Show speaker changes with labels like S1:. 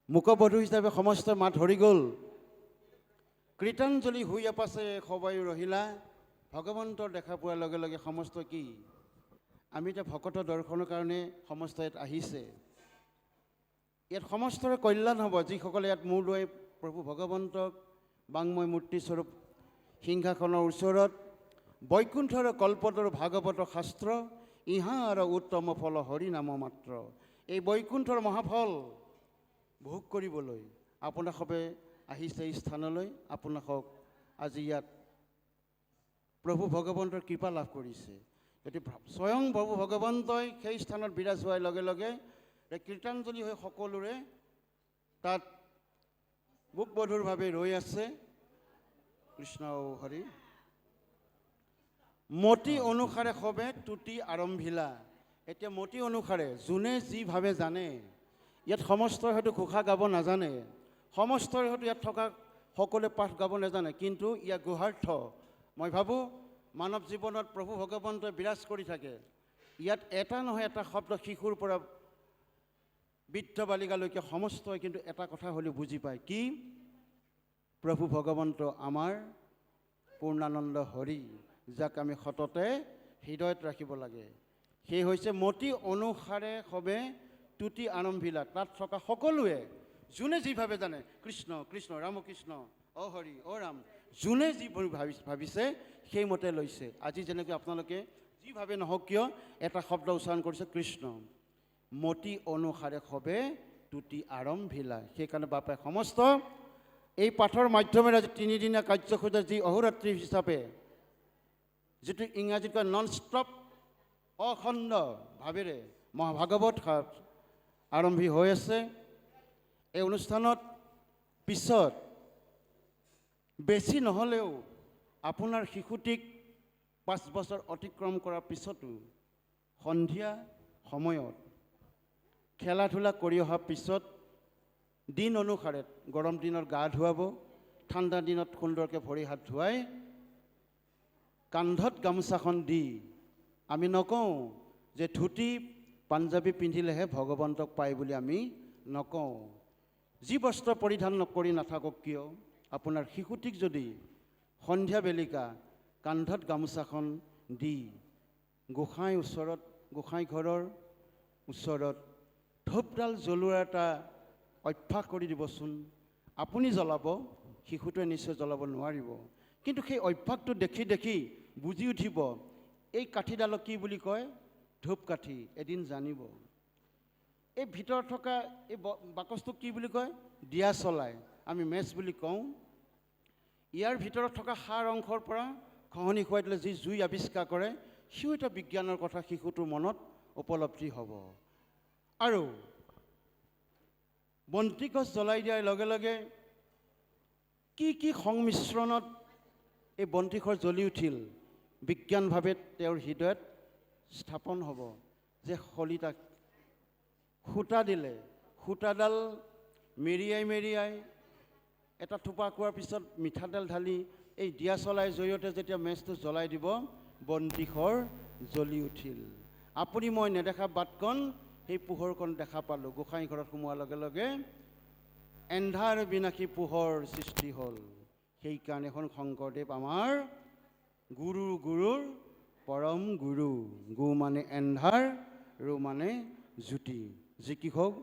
S1: মুখবধূ হিচাপে সমস্ত মাত ধৰি গ'ল। কীৰ্তনজলি শুই আপাছে সবাই ৰহিলা, ভগৱন্তৰ দেখা পোৱাৰ লগে লগে সমস্ত কি আমি এতিয়া ভকতৰ দৰ্শনৰ কাৰণে সমস্ত ইয়াত আহিছে। ইয়াত সমস্তৰে কল্যাণ হ'ব যিসকলে ইয়াত মূৰ লৈ প্ৰভু ভগৱন্তক বাংময় মূৰ্তিস্বৰূপ সিংহাসনৰ ওচৰত বৈকুণ্ঠৰ কল্পতৰ ভাগৱতৰ শাস্ত্ৰ ইহাৰ উত্তম ফল হৰি নাম মাত্ৰ, এই বৈকুণ্ঠৰ মহাফল ভোগ কৰিবলৈ আপোনালোকে আহিছে এই স্থানলৈ। আপোনালোকক আজি ইয়াত প্ৰভু ভগৱন্তৰ কৃপা লাভ কৰিছে। গতিকে স্বয়ং প্ৰভু ভগৱন্তই সেই স্থানত বিৰাজ হোৱাৰ লগে লগে কীৰ্তনজলি হৈ সকলোৰে তাত মুখবধুৰভাৱে ৰৈ আছে। কৃষ্ণ হৰি। মতি অনুসাৰে সবে তুতি আৰম্ভিলা। এতিয়া মতি অনুসাৰে যোনে যিভাৱে জানে, ইয়াত সমস্তই হয়তো ঘোষা গাব নাজানে, সমস্তই হয়তো ইয়াত থকা সকলোৱে পাঠ গাব নাজানে, কিন্তু ইয়াৰ গুহাৰ্থ মই ভাবোঁ মানৱ জীৱনত প্ৰভু ভগৱন্তই বিৰাজ কৰি থাকে। ইয়াত এটা নহয় এটা শব্দ শিশুৰ পৰা বৃদ্ধ বালিকালৈকে সমস্তই কিন্তু এটা কথা হ'লেও বুজি পায়, কি প্ৰভু ভগৱন্ত আমাৰ পূৰ্ণানন্দ হৰি, যাক আমি সততে হৃদয়ত ৰাখিব লাগে। সেই হৈছে মতি অনুসাৰে সবে তুতি আৰম্ভিলা। তাত থকা সকলোৱে যোনে যিভাৱে জানে, কৃষ্ণ কৃষ্ণ ৰামকৃষ্ণ অ হৰি অ ৰাম, যোনে যিবোৰ ভাবিছে সেইমতে লৈছে। আজি যেনেকৈ আপোনালোকে যিভাৱে নহওক কিয় এটা শব্দ উচ্চাৰণ কৰিছে কৃষ্ণ, মতি অনুসাৰে সবে তুতি আৰম্ভিলা। সেইকাৰণে বাপে সমস্ত এই পাঠৰ মাধ্যমেৰে আজি তিনিদিনীয়া কাৰ্যসূচী যি অহোৰাত্ৰি হিচাপে যিটো ইংৰাজীত কয় নন ষ্টপ অখণ্ড ভাৱেৰে মহাভাগৱত আৰম্ভি হৈ আছে। এই অনুষ্ঠানত পিছত বেছি নহ'লেও আপোনাৰ শিশুটিক 5 বছৰ অতিক্ৰম কৰাৰ পিছতো সন্ধিয়া সময়ত খেলা ধূলা কৰি অহাৰ পিছত দিন অনুসাৰে গৰম দিনত গা ধুৱাব, ঠাণ্ডা দিনত সুন্দৰকৈ ভৰি হাত ধুৱাই কান্ধত গামোচাখন দি, আমি নকওঁ যে ধুতি পাঞ্জাবী পিন্ধিলেহে ভগৱন্তক পায় বুলি আমি নকওঁ। যি বস্ত্ৰ পৰিধান কৰি নাথাকক কিয় আপোনাৰ শিশুটিক যদি সন্ধিয়া বেলিকা কান্ধত গামোচাখন দি গোসাঁই ওচৰত, গোসাঁই ঘৰৰ ওচৰত ধূপডাল জ্বলোৱাৰ এটা অভ্যাস কৰি দিবচোন। আপুনি জ্বলাব, শিশুটোৱে নিশ্চয় জ্বলাব নোৱাৰিব, কিন্তু সেই অভ্যাসটো দেখি দেখি বুজি উঠিব এই কাঠিডালক কি বুলি কয়, ধূপকাঠি, এদিন জানিব। এই ভিতৰত থকা এই বাকচটোক কি বুলি কয়, দিয়া চলাই, আমি মেচ বুলি কওঁ। ইয়াৰ ভিতৰত থকা সাৰ অংশৰ পৰা খহনি খুৱাই দিলে যি জুই আৱিষ্কাৰ কৰে, সিও এটা বিজ্ঞানৰ কথা শিশুটোৰ মনত উপলব্ধি হ'ব। আৰু বন্তি গছ জ্বলাই দিয়াৰ লগে লগে কি কি সংমিশ্ৰণত এই বন্তিঘৰ জ্বলি উঠিল, বিজ্ঞানভাৱে তেওঁৰ হৃদয়ত স্থাপন হ'ব যে শলিতাক সূতা দিলে, সূতাডাল মেৰিয়াই মেৰিয়াই এটা থোপা খোৱাৰ পিছত মিঠাতেল ঢালি এই দিয়া চলাইৰ জৰিয়তে যেতিয়া মেচটো জ্বলাই দিব, বন্তিঘৰ জ্বলি উঠিল। আপুনি মই নেদেখা বাটকণ সেই পোহৰকণ দেখা পালোঁ। গোসাঁই ঘৰত সোমোৱাৰ লগে লগে এন্ধাৰ বিনাশী পোহৰ সৃষ্টি হ'ল। সেইকাৰণে এখন শংকৰদেৱ আমাৰ গুৰুৰ গুৰুৰ পৰম গুৰু। গু মানে এন্ধাৰ, ৰু মানে জ্যোতি। যি কি হওক